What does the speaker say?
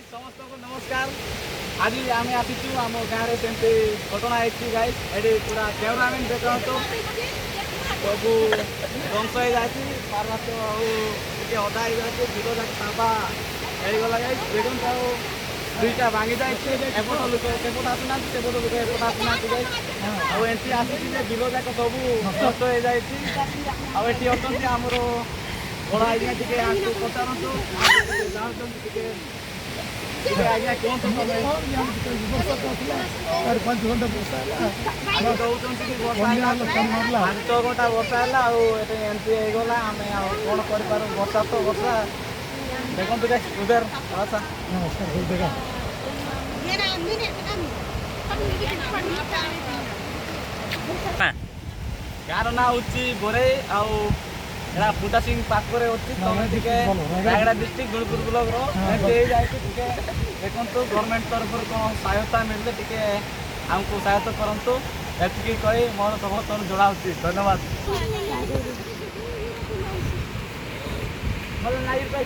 समस्त को नमस्कार। आज आम आसीचु आम गाँव में सेमती घटना है गाइस ये पूरा कैमरामैन देखो तो सब ध्वंस हो जाती पार्वत टे अदा हो जाती बिल जाक साफा होगला गाइस देखो तो दुईटा भांगी जाए एपट लोक सेपट आसुना सेपट लोक एपट आसुना गाइस आउ एंटी आसी बिल जाक सब नष्ट हो जाती आठी अच्छा आमर बड़ा आज्ञा टे आपको पचारतु आज्ञा कहतु पांच घंटा बर्षा आज 6 घंटा वर्षा है एमती होगला आम कौन कर वर्षा तो वर्षा देखो उधर अच्छा देखा गाँव ना हूँ बोरे आड़ा फुटा सिंह पाखरे अच्छी तुम टे रायगड़ा डिस्ट्रिक्ट गुणपुर ब्लॉक देखो गवर्नमेंट तरफ कौन सहायता मिलते टे आमको सहायता करूँ एति कही मोर समस्त जोड़ा धन्यवाद भल नाई पाई